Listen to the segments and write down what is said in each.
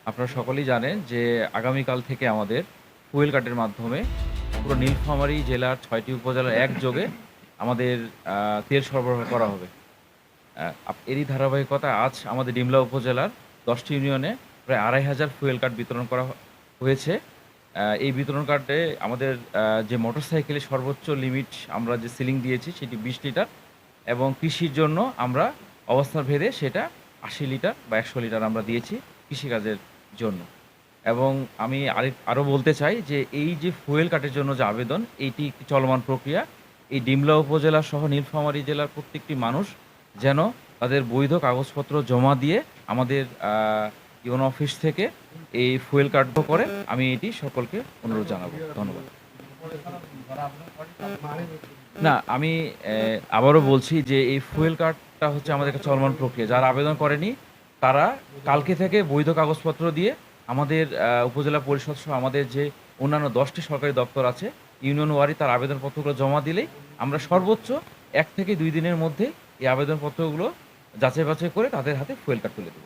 আপনারা সকলেই জানেন যে আগামীকাল থেকে আমাদের ফুয়েল কার্ডের মাধ্যমে পুরো নীলফামারী জেলার ৬টি উপজেলার একযোগে আমাদের তেল সরবরাহ করা হবে। এরই ধারাবাহিকতায় আজ আমাদের ডিমলা উপজেলার ১০টি ইউনিয়নে প্রায় ২,৫০০ ফুয়েল কার্ড বিতরণ করা হয়েছে। এই বিতরণ কার্ডে আমাদের যে মোটরসাইকেলের সর্বোচ্চ লিমিট আমরা যে সিলিং দিয়েছি সেটি ২০ লিটার এবং কৃষির জন্য আমরা অবস্থাভেদে সেটা ৮০ লিটার বা ১০০ লিটার আমরা দিয়েছি কৃষিকাজের জন্য। এবং আমি আরও বলতে চাই যে এই যে ফুয়েল কার্ডের জন্য যে আবেদন এইটি একটি চলমান প্রক্রিয়া। এই ডিমলা উপজেলা সহ নীলফামারী জেলার প্রত্যেকটি মানুষ যেন তাদের বৈধ কাগজপত্র জমা দিয়ে আমাদের ইউনো অফিস থেকে এই ফুয়েল কার্ড করে আমি এটি সকলকে অনুরোধ জানাবো। ধন্যবাদ। না, আমি আবারও বলছি যে এই ফুয়েল কার্ডটা হচ্ছে আমাদের একটা চলমান প্রক্রিয়া। যারা আবেদন করেনি তারা কালকে থেকে বৈধ কাগজপত্র দিয়ে আমাদের উপজেলা পরিষদ সহ আমাদের যে অন্যান্য ১০টি সরকারি দপ্তর আছে ইউনিয়ন ওয়ারি তার আবেদনপত্রগুলো জমা দিলেই আমরা সর্বোচ্চ ১ থেকে ২ দিনের মধ্যে এই আবেদনপত্রগুলো যাচাই বাছাই করে তাদের হাতে ফুয়েল কার্ড তুলে দেব।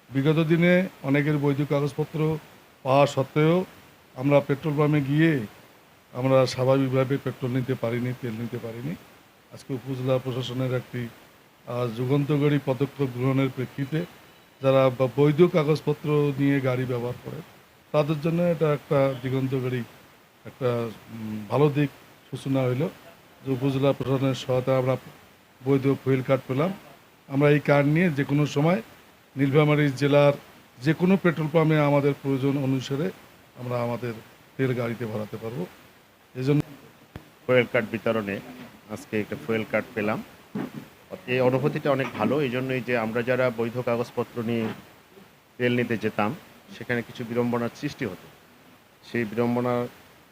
বিগত দিনে অনেকের বৈধ কাগজপত্র পাওয়া সত্ত্বেও আমরা পেট্রোল পাম্পে গিয়ে আমরা স্বাভাবিকভাবে পেট্রোল নিতে পারিনি, তেল নিতে পারিনি। আজকে উপজেলা প্রশাসনের একটি যুগান্তকারী পদক্ষেপ গ্রহণের প্রেক্ষিতে যারা বৈধ কাগজপত্র নিয়ে গাড়ি ব্যবহার করে তাদের জন্য এটা একটা দিগন্তকারী একটা ভালো দিক সূচনা হইল যে উপজেলা প্রশাসনের সহায়তায় আমরা বৈধ ফুয়েল কার্ড পেলাম। আমরা এই কার্ড নিয়ে যে কোনো সময় নীলফামারী জেলার যে কোনো পেট্রোল পাম্পে আমাদের প্রয়োজন অনুসারে আমরা আমাদের তেল গাড়িতে ভরাতে পারবো। এই জন্য ফুয়েল কার্ড বিতরণে আজকে একটা ফুয়েল কার্ড পেলাম। এই অনুভূতিটা অনেক ভালো। এই জন্যই যে আমরা যারা বৈধ কাগজপত্র নিয়ে তেল নিতে যেতাম সেখানে কিছু বিড়ম্বনার সৃষ্টি হতো, সেই বিড়ম্বনার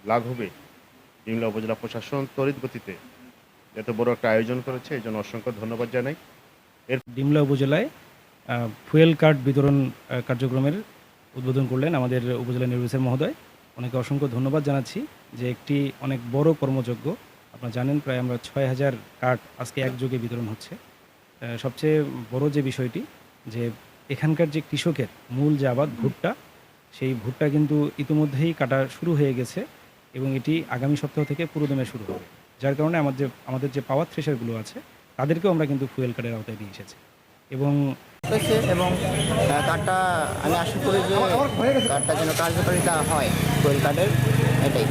লাঘবে ডিমলা উপজেলা প্রশাসন তড়িৎ গতিতে এত বড় একটা আয়োজন করেছে, এই জন্য অসংখ্য ধন্যবাদ জানাই। ডিমলা উপজেলায় ফুয়েল কার্ড বিতরণ কার্যক্রমের উদ্বোধন করলেন আমাদের উপজেলা নির্বাহী স্যার মহোদয়। অনেকে অসংখ্য ধন্যবাদ জানাচ্ছি যে একটি অনেক বড় কর্মযজ্ঞ। আপনারা জানেন প্রায় আমরা ৬,০০০ কার্ড আজকে একযোগে বিতরণ হচ্ছে। সবচেয়ে বড় যে বিষয়টি যে এখানকার যে কৃষকের মূল যে আবাদ ভুট্টা, সেই ভুট্টা কিন্তু ইতিমধ্যেই কাটা শুরু হয়ে গেছে এবং এটি আগামী সপ্তাহ থেকে পুরোদমে শুরু হবে। যার কারণে আমাদের যে পাওয়ার থ্রেশারগুলো আছে তাদেরকেও আমরা কিন্তু ফুয়েল কার্ডের আওতায় নিয়ে এসেছি এবং কার্ডটা আমি আশা করি যে কার্ডটা যেন কার্যকারিতা হয় ফুয়েল কার্ডের, এটাই।